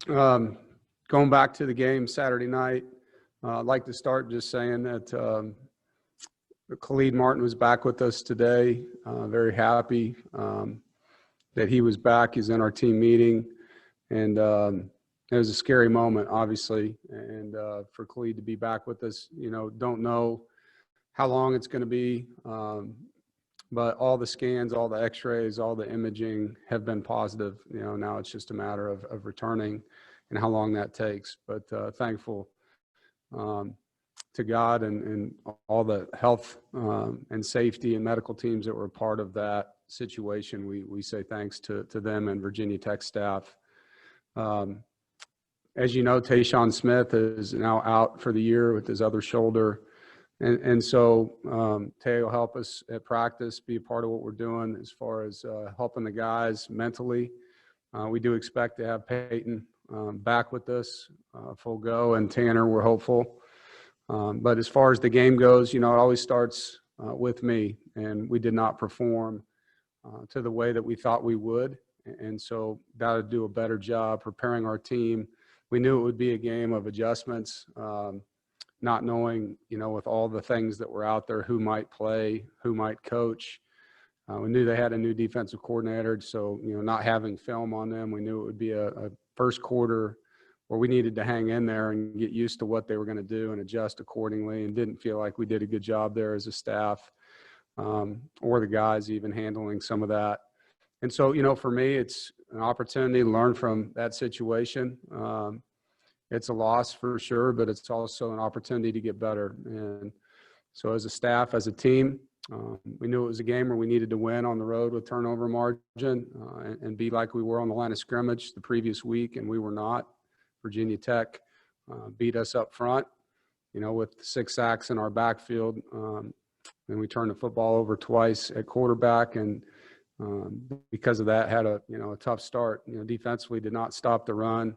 Going back to the game Saturday night, I'd like to start just saying that Khalid Martin was back with us today. Very happy that he was back. He's in our team meeting. And it was a scary moment, obviously. And for Khalid to be back with us, don't know how long it's going to be. But all the scans, all the x-rays, all the imaging have been positive. Now it's just a matter of returning and how long that takes. But thankful to God and all the health and safety and medical teams that were a part of that situation. We say thanks to them and Virginia Tech staff. As you know, Tayshawn Smith is now out for the year with his other shoulder. And so Tay will help us at practice, be a part of what we're doing as far as helping the guys mentally. We do expect to have Peyton back with us, full go, and Tanner, we're hopeful. But as far as the game goes, it always starts with me, and we did not perform to the way that we thought we would. And so got to do a better job preparing our team. We knew it would be a game of adjustments. Not knowing, with all the things that were out there, who might play, who might coach. We knew they had a new defensive coordinator, so, not having film on them, we knew it would be a first quarter where we needed to hang in there and get used to what they were going to do and adjust accordingly, and didn't feel like we did a good job there as a staff or the guys even handling some of that. And so, for me, it's an opportunity to learn from that situation. It's a loss for sure, but it's also an opportunity to get better. And so as a staff, as a team, we knew it was a game where we needed to win on the road with turnover margin and be like we were on the line of scrimmage the previous week, and we were not. Virginia Tech beat us up front, with 6 sacks in our backfield. And we turned the football over twice at quarterback, and because of that had a tough start. Defensively did not stop the run.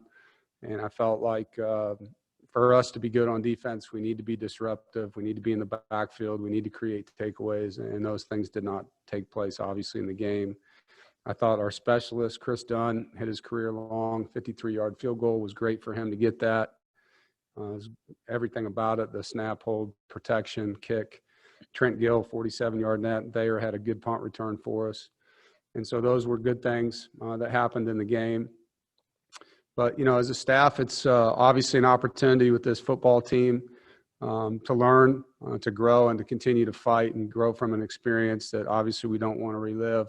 And I felt like for us to be good on defense, we need to be disruptive. We need to be in the backfield. We need to create takeaways. And those things did not take place, obviously, in the game. I thought our specialist, Chris Dunn, hit his career-long 53-yard field goal. It was great for him to get that. Everything about it, the snap, hold, protection, kick. Trent Gill, 47-yard net. Thayer had a good punt return for us. And so those were good things that happened in the game. But, as a staff, it's obviously an opportunity with this football team to learn, to grow, and to continue to fight and grow from an experience that obviously we don't want to relive.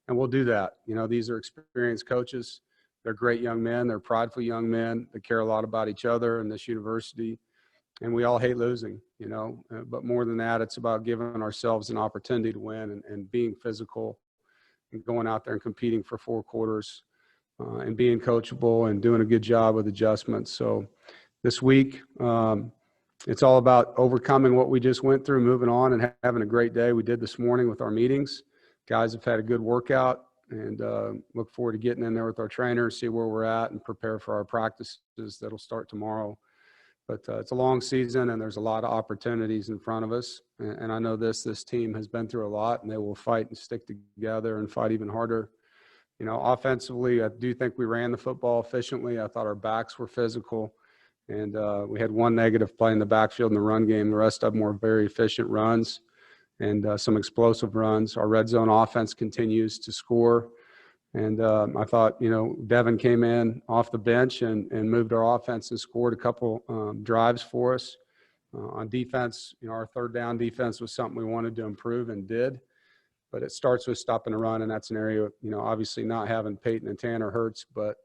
And we'll do that. These are experienced coaches. They're great young men. They're prideful young men that care a lot about each other and this university. And we all hate losing, But more than that, it's about giving ourselves an opportunity to win and being physical and going out there and competing for 4 quarters. And being coachable and doing a good job with adjustments. So this week, it's all about overcoming what we just went through, moving on, and having a great day. We did this morning with our meetings. Guys have had a good workout, and look forward to getting in there with our trainers, see where we're at, and prepare for our practices that'll start tomorrow. But it's a long season, and there's a lot of opportunities in front of us. And I know this team has been through a lot, and they will fight and stick together and fight even harder. Offensively, I do think we ran the football efficiently. I thought our backs were physical, and we had one negative play in the backfield in the run game. The rest of them were very efficient runs and some explosive runs. Our red zone offense continues to score. And I thought, Devin came in off the bench and moved our offense and scored a couple drives for us. On defense, our third down defense was something we wanted to improve and did. But it starts with stopping the run, and that's an area, obviously not having Peyton and Tanner hurts, but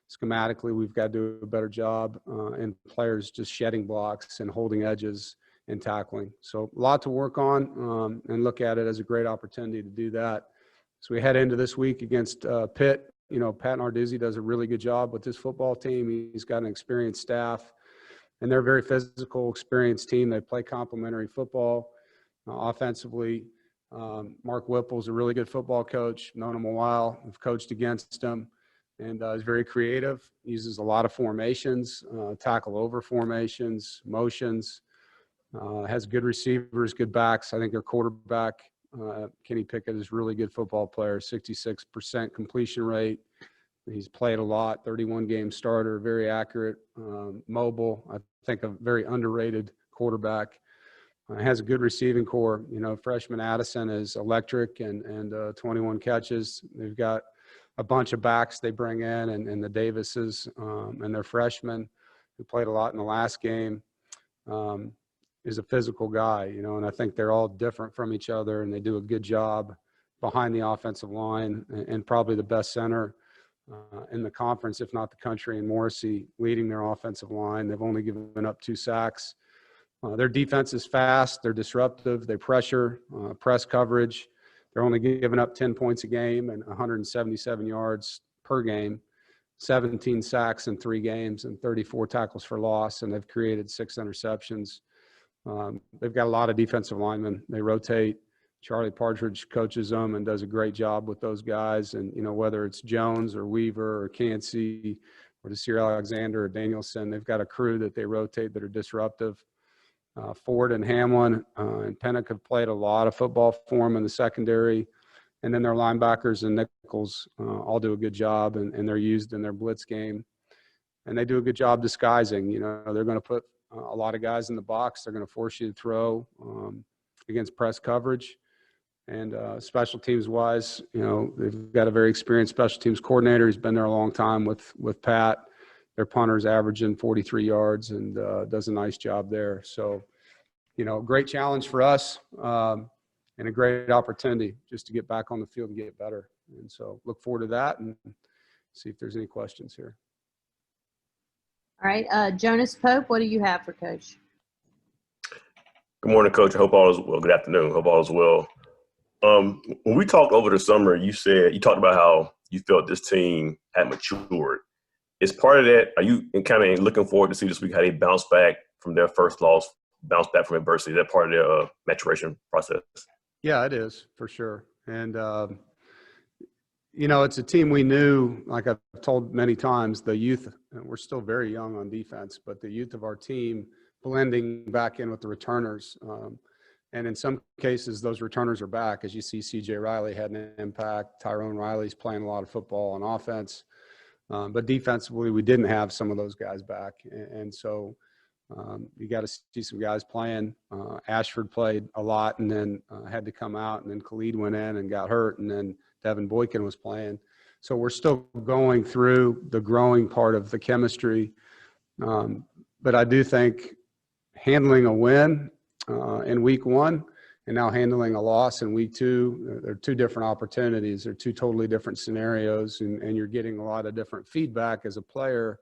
schematically we've got to do a better job and players just shedding blocks and holding edges and tackling. So a lot to work on and look at it as a great opportunity to do that. So we head into this week against Pitt. Pat Narduzzi does a really good job with this football team. He's got an experienced staff, and they're a very physical, experienced team. They play complementary football offensively. Mark Whipple's a really good football coach. Known him a while. I've coached against him, and he's very creative. Uses a lot of formations, tackle over formations, motions. Has good receivers, good backs. I think their quarterback, Kenny Pickett, is a really good football player. 66% completion rate, He's played a lot, 31-game starter, very accurate, mobile. I think a very underrated quarterback. Has a good receiving core. You know, freshman Addison is electric and 21 catches. They've got a bunch of backs they bring in, and the Davises and their freshmen who played a lot in the last game is a physical guy, you know, and I think they're all different from each other, and they do a good job behind the offensive line, and probably the best center in the conference, if not the country, and Morrissey leading their offensive line. They've only given up 2 sacks. Their defense is fast. They're disruptive. They pressure, press coverage. They're only giving up 10 points a game and 177 yards per game, 17 sacks in 3 games, and 34 tackles for loss, and they've created 6 interceptions. They've got a lot of defensive linemen. They rotate. Charlie Partridge coaches them and does a great job with those guys. And, you know, whether it's Jones or Weaver or Cansey or Desir Alexander or Danielson, they've got a crew that they rotate that are disruptive. Ford and Hamlin and Pennick have played a lot of football for them in the secondary. And then their linebackers and nickels all do a good job, and they're used in their blitz game. And they do a good job disguising. You know, they're going to put a lot of guys in the box. They're going to force you to throw against press coverage. And special teams-wise, you know, they've got a very experienced special teams coordinator. He's been there a long time with Pat. Their punter's averaging 43 yards and does a nice job there. So, you know, great challenge for us and a great opportunity just to get back on the field and get better. And so look forward to that and see if there's any questions here. All right. Jonas Pope, what do you have for Coach? Good morning, Coach. I hope all is well. Good afternoon. Hope all is well. When we talked over the summer, you talked about how you felt this team had matured. Is part of that, are you kind of looking forward to see this week how they bounce back from their first loss, bounce back from adversity? Is that part of their maturation process? Yeah, it is for sure. And, you know, it's a team we knew, like I've told many times, the youth, we're still very young on defense, but the youth of our team blending back in with the returners. And in some cases, those returners are back. As you see, C.J. Riley had an impact. Tyrone Riley's playing a lot of football on offense. But defensively, we didn't have some of those guys back. And so you got to see some guys playing. Ashford played a lot and then had to come out. And then Khalid went in and got hurt. And then Devin Boykin was playing. So we're still going through the growing part of the chemistry. But I do think handling a win in week 1 and now handling a loss in week 2, they're 2 different opportunities. They're 2 totally different scenarios, and you're getting a lot of different feedback as a player,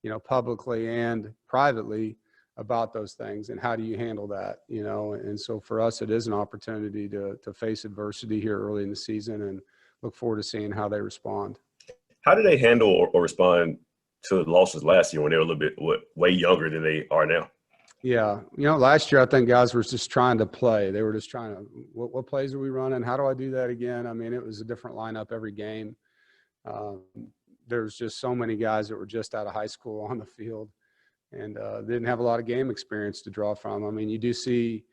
you know, publicly and privately about those things and how do you handle that, you know. And so for us, it is an opportunity to face adversity here early in the season and look forward to seeing how they respond. How did they handle or respond to the losses last year when they were a little bit way younger than they are now? Yeah. You know, last year I think guys were just trying to play. They were just trying to, what plays are we running? How do I do that again? I mean, it was a different lineup every game. There's just so many guys that were just out of high school on the field and didn't have a lot of game experience to draw from. I mean, you do see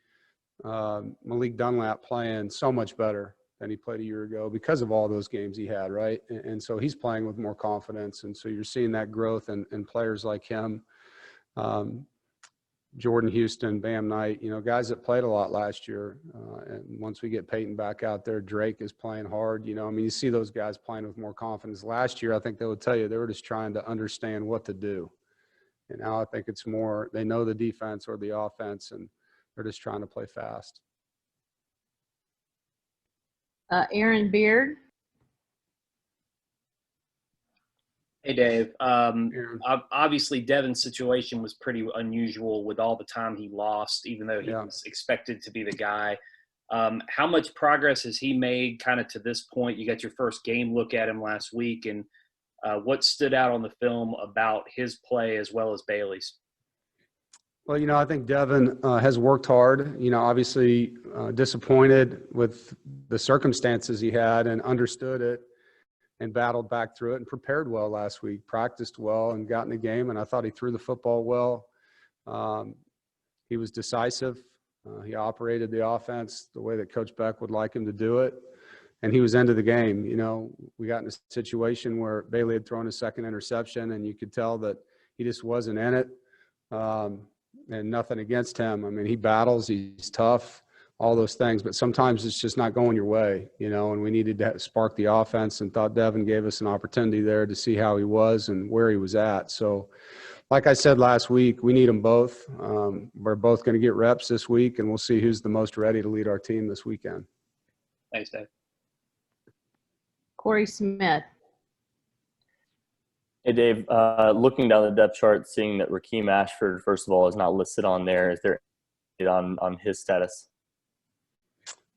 Malik Dunlap playing so much better than he played a year ago because of all those games he had, right? And so he's playing with more confidence. And so you're seeing that growth in players like him. Jordan Houston, Bam Knight, you know, guys that played a lot last year. And once we get Peyton back out there, Drake is playing hard. You know, I mean, you see those guys playing with more confidence. Last year, I think they would tell you they were just trying to understand what to do. And now I think it's more they know the defense or the offense, and they're just trying to play fast. Aaron Beard. Hey, Dave. Obviously, Devin's situation was pretty unusual with all the time he lost, even though he was expected to be the guy. How much progress has he made kind of to this point? You got your first game look at him last week, and what stood out on the film about his play as well as Bailey's? Well, you know, I think Devin has worked hard, you know, obviously disappointed with the circumstances he had and understood it and battled back through it and prepared well last week, practiced well and got in the game. And I thought he threw the football well. He was decisive. He operated the offense the way that Coach Beck would like him to do it. and he was into the game. You know, we got in a situation where Bailey had thrown his second interception, and you could tell that he just wasn't in it. And nothing against him. I mean, he battles, he's tough, all those things, but sometimes it's just not going your way, you know, and we needed to spark the offense, and thought Devin gave us an opportunity there to see how he was and where he was at. So like I said last week, we need them both. We're both going to get reps this week, and we'll see who's the most ready to lead our team this weekend. Thanks, Dave. Corey Smith. Hey, Dave, looking down the depth chart, seeing that Rakeem Ashford, first of all, is not listed on there. Is there on his status?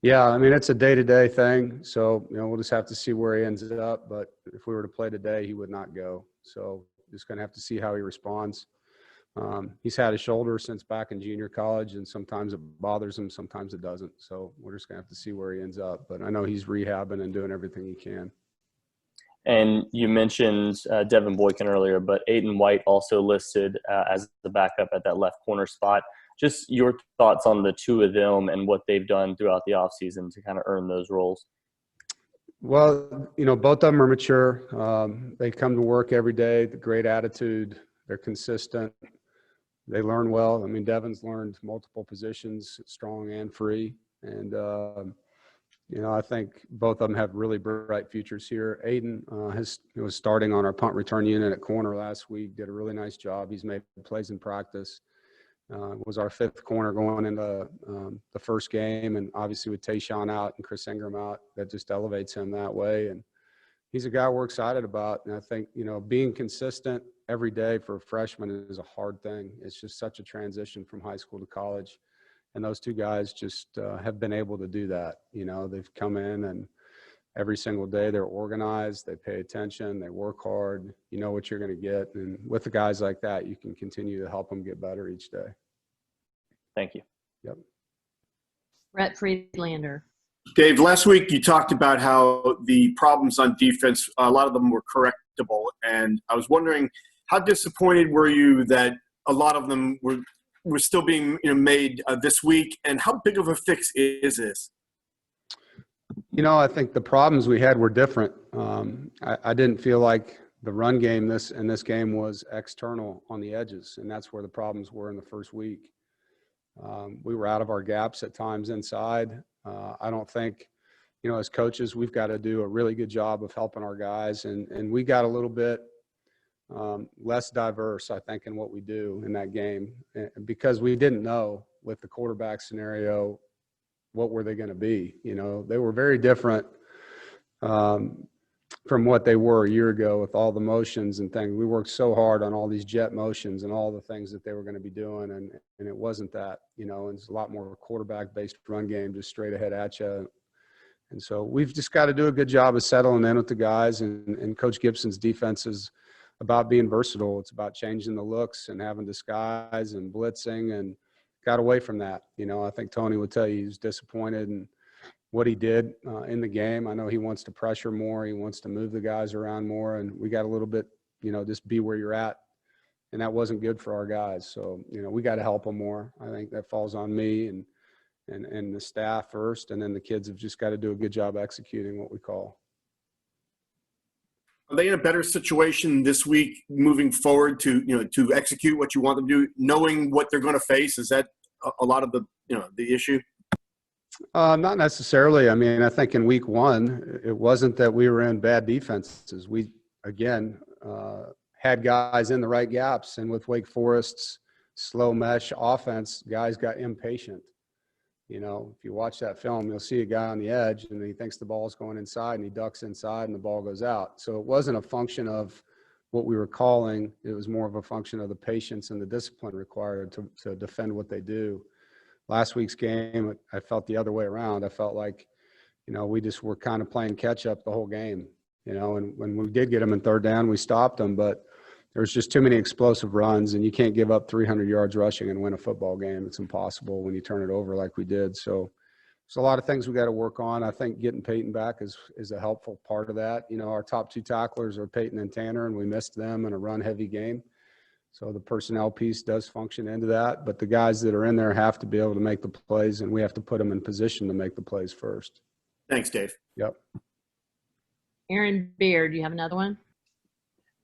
Yeah, I mean, it's a day-to-day thing. So, you know, we'll just have to see where he ends up. But if we were to play today, he would not go. So just going to have to see how he responds. He's had a shoulder since back in junior college, and sometimes it bothers him, sometimes it doesn't. So we're just going to have to see where he ends up. But I know he's rehabbing and doing everything he can. And you mentioned Devin Boykin earlier, but Aiden White also listed as the backup at that left corner spot. Just your thoughts on the two of them and what they've done throughout the offseason to kind of earn those roles. Well, you know, both of them are mature. They come to work every day, the great attitude. They're consistent. They learn well. I mean, Devin's learned multiple positions, strong and free. And, you know, I think both of them have really bright futures here. Aiden was starting on our punt return unit at corner last week, did a really nice job. He's made plays in practice. Was our fifth corner going into the first game. And obviously with Tayshawn out and Chris Ingram out, that just elevates him that way. And he's a guy we're excited about. And I think, you know, being consistent every day for a freshman is a hard thing. It's just such a transition from high school to college. And those two guys just have been able to do that. You know, they've come in and every single day they're organized, they pay attention, they work hard, you know what you're going to get. And with the guys like that, you can continue to help them get better each day. Thank you. Yep. Brett Friedlander. Dave, last week you talked about how the problems on defense, a lot of them were correctable. And I was wondering, how disappointed were you that a lot of them were still being made this week, and how big of a fix is this? You know, I think the problems we had were different. I didn't feel like the run game in this game was external on the edges, and that's where the problems were in the first week. We were out of our gaps at times inside. I don't think, you know, as coaches, we've got to do a really good job of helping our guys, and we got a little bit less diverse, I think, in what we do in that game, because we didn't know with the quarterback scenario what were they going to be. You know, they were very different from what they were a year ago with all the motions and things. We worked so hard on all these jet motions and all the things that they were going to be doing, and it wasn't that. You know, and it's a lot more quarterback-based run game, just straight ahead at you. And so we've just got to do a good job of settling in with the guys, and Coach Gibson's defense is about being versatile. It's about changing the looks and having disguise and blitzing, and got away from that. You know, I think Tony would tell you he's disappointed in what he did in the game. I know he wants to pressure more. He wants to move the guys around more, and we got a little bit, you know, just be where you're at. And that wasn't good for our guys. So, you know, we got to help them more. I think that falls on me and the staff first, and then the kids have just got to do a good job executing what we call. Are they in a better situation this week moving forward to execute what you want them to do, knowing what they're going to face? Is that a lot of the issue? Not necessarily. I mean, I think in week one, it wasn't that we were in bad defenses. We, again, had guys in the right gaps, and with Wake Forest's slow mesh offense, guys got impatient. You know, if you watch that film, you'll see a guy on the edge and he thinks the ball's going inside and he ducks inside and the ball goes out. So it wasn't a function of what we were calling. It was more of a function of the patience and the discipline required to defend what they do. Last week's game, I felt the other way around. I felt like, you know, we just were kind of playing catch up the whole game, you know, and when we did get them in third down, we stopped them, but there was just too many explosive runs, and you can't give up 300 yards rushing and win a football game. It's impossible when you turn it over like we did. So there's a lot of things we got to work on. I think getting Peyton back is a helpful part of that. You know, our top two tacklers are Peyton and Tanner, and we missed them in a run-heavy game. So the personnel piece does function into that. But the guys that are in there have to be able to make the plays, and we have to put them in position to make the plays first. Thanks, Dave. Yep. Aaron Beard, you have another one?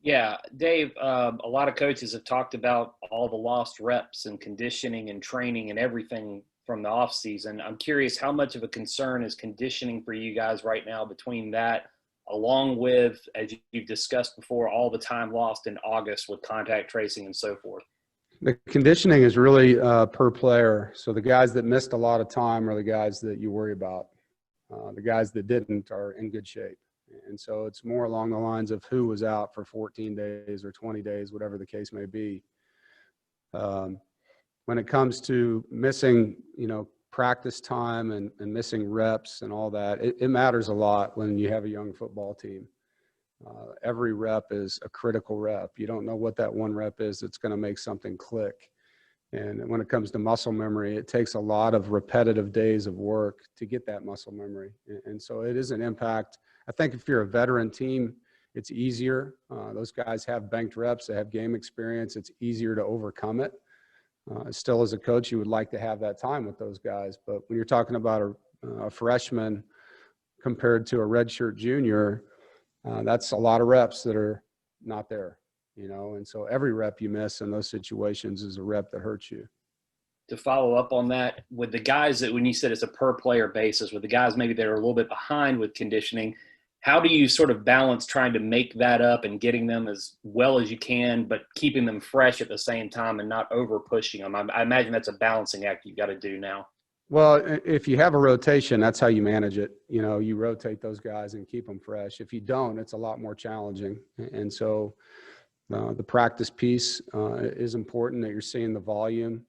Yeah, Dave, a lot of coaches have talked about all the lost reps and conditioning and training and everything from the off season. I'm curious, how much of a concern is conditioning for you guys right now between that, along with, as you've discussed before, all the time lost in August with contact tracing and so forth? The conditioning is really per player. So the guys that missed a lot of time are the guys that you worry about. The guys that didn't are in good shape. And so it's more along the lines of who was out for 14 days or 20 days, whatever the case may be. When it comes to missing, practice time and missing reps and all that, it matters a lot when you have a young football team. Every rep is a critical rep. You don't know what that one rep is that's going to make something click. And when it comes to muscle memory, it takes a lot of repetitive days of work to get that muscle memory. And so it is an impact. I think if you're a veteran team, it's easier. Those guys have banked reps, they have game experience. It's easier to overcome it. Still, as a coach, you would like to have that time with those guys. But when you're talking about a freshman compared to a redshirt junior, that's a lot of reps that are not there, and so every rep you miss in those situations is a rep that hurts you. To follow up on that, with the guys that, when you said it's a per player basis, with the guys maybe that are a little bit behind with conditioning, how do you sort of balance trying to make that up and getting them as well as you can, but keeping them fresh at the same time and not over pushing them? I imagine that's a balancing act you've got to do now. Well, if you have a rotation, that's how you manage it. You rotate those guys and keep them fresh. If you don't, it's a lot more challenging. And so the practice piece is important, that you're seeing the volume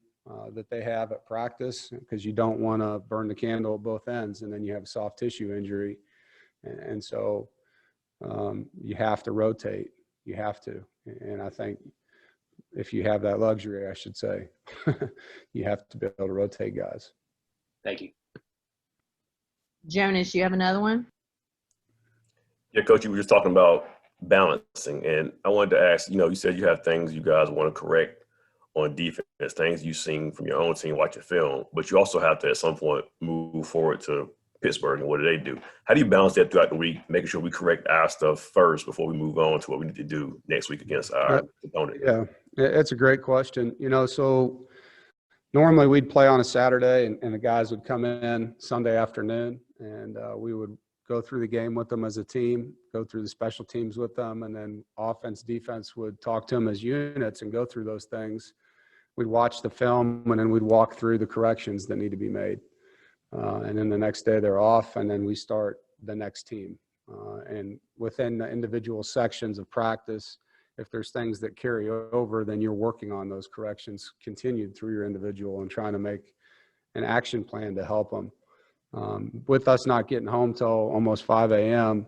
that they have at practice, because you don't want to burn the candle at both ends and then you have a soft tissue injury. And so you have to rotate. You have to. And I think if you have that luxury, I should say, you have to be able to rotate guys. Thank you. Jonas, you have another one? Yeah, Coach, you were just talking about balancing. And I wanted to ask, you said you have things you guys want to correct on defense, things you've seen from your own team, watch your film, but you also have to at some point move forward to Pittsburgh and what do they do? How do you balance that throughout the week, making sure we correct our stuff first before we move on to what we need to do next week against our opponent? Yeah, it's a great question. So normally we'd play on a Saturday and the guys would come in Sunday afternoon and we would go through the game with them as a team, go through the special teams with them, and then offense, defense would talk to them as units and go through those things. We'd watch the film and then we'd walk through the corrections that need to be made. And then the next day they're off and then we start the next team. And within the individual sections of practice, if there's things that carry over, then you're working on those corrections continued through your individual and trying to make an action plan to help them. With us not getting home till almost 5 a.m.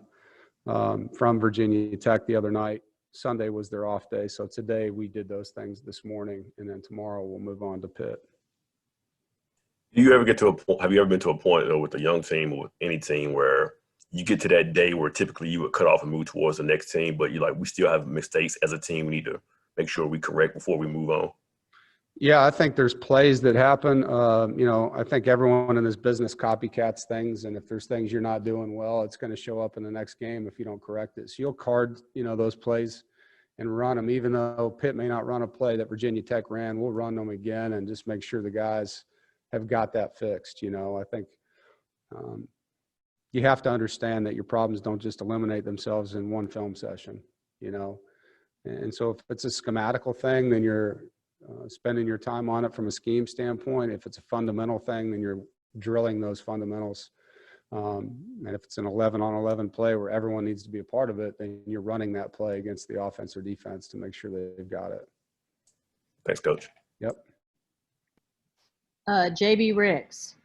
From Virginia Tech the other night, Sunday was their off day. So today we did those things this morning, and then tomorrow we'll move on to Pitt. Do you ever get to a point, have you ever been to a point though with a young team or with any team where you get to that day where typically you would cut off and move towards the next team, but you're like, we still have mistakes as a team. We need to make sure we correct before we move on? Yeah, I think there's plays that happen. I think everyone in this business copycats things. And if there's things you're not doing well, it's going to show up in the next game if you don't correct it. So you'll card, those plays and run them, even though Pitt may not run a play that Virginia Tech ran, we'll run them again and just make sure the guys have got that fixed. I think you have to understand that your problems don't just eliminate themselves in one film session, and so if it's a schematical thing, then you're spending your time on it from a scheme standpoint. If it's a fundamental thing, then you're drilling those fundamentals. And if it's an 11-on-11 play where everyone needs to be a part of it, then you're running that play against the offense or defense to make sure they've got it. Thanks, Coach. Yep. JB Ricks.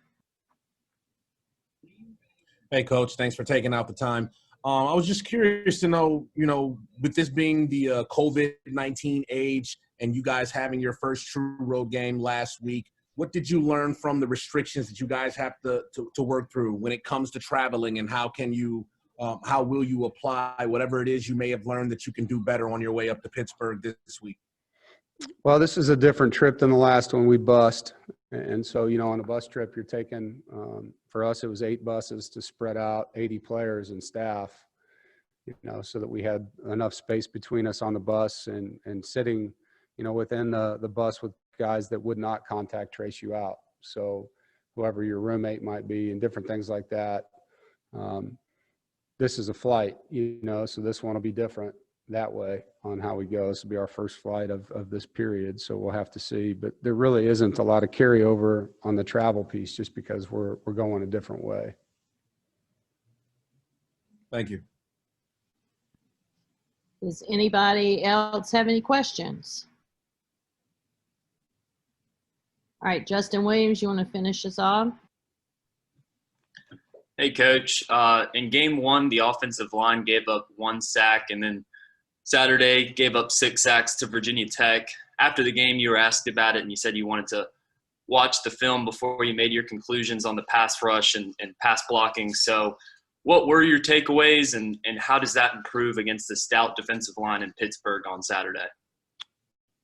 Hey, Coach, thanks for taking out the time. I was just curious to know, with this being the COVID-19 age and you guys having your first true road game last week, what did you learn from the restrictions that you guys have to work through when it comes to traveling, and how will you apply whatever it is you may have learned that you can do better on your way up to Pittsburgh this week? Well, this is a different trip than the last one we bust. And so, you know, on a bus trip, you're taking, for us, it was 8 buses to spread out 80 players and staff, you know, so that we had enough space between us on the bus and sitting, you know, within the bus with guys that would not contact trace you out. So whoever your roommate might be and different things like that. This is a flight, you know, so this one will be different that way on how we go. This will be our first flight of this period, so we'll have to see. But there really isn't a lot of carryover on the travel piece just because we're going a different way. Thank you. Does anybody else have any questions? All right, Justin Williams, you want to finish us off? Hey, Coach. In game 1, the offensive line gave up 1 sack, and then Saturday gave up 6 sacks to Virginia Tech. After the game, you were asked about it, and you said you wanted to watch the film before you made your conclusions on the pass rush and pass blocking. So what were your takeaways, and how does that improve against the stout defensive line in Pittsburgh on Saturday?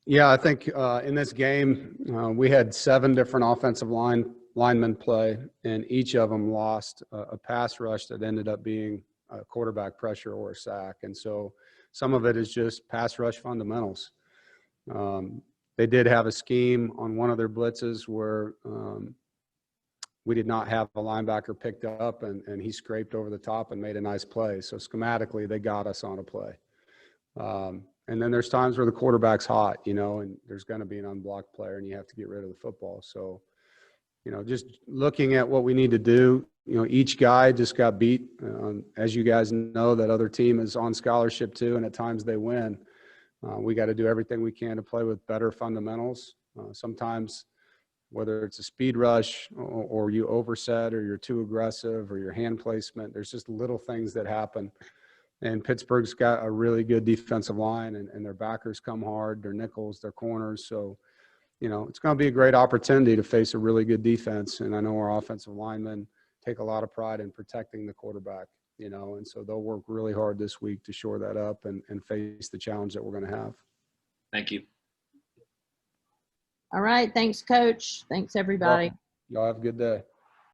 Yeah, I think in this game, we had 7 different offensive linemen play, and each of them lost a pass rush that ended up being a quarterback pressure or a sack. And so some of it is just pass rush fundamentals. They did have a scheme on one of their blitzes where we did not have a linebacker picked up, and he scraped over the top and made a nice play. So schematically, they got us on a play. And then there's times where the quarterback's hot, you know, and there's going to be an unblocked player and you have to get rid of the football. So, you know, just looking at what we need to do, you know, each guy just got beat. As you guys know, that other team is on scholarship too, and at times they win. We got to do everything we can to play with better fundamentals. Sometimes, whether it's a speed rush or you overset or you're too aggressive or your hand placement, there's just little things that happen. And Pittsburgh's got a really good defensive line, and their backers come hard, their nickels, their corners. So, you know, it's going to be a great opportunity to face a really good defense. And I know our offensive linemen take a lot of pride in protecting the quarterback, you know, and so they'll work really hard this week to shore that up and face the challenge that we're going to have. Thank you. All right. Thanks, Coach. Thanks, everybody. Y'all have a good day.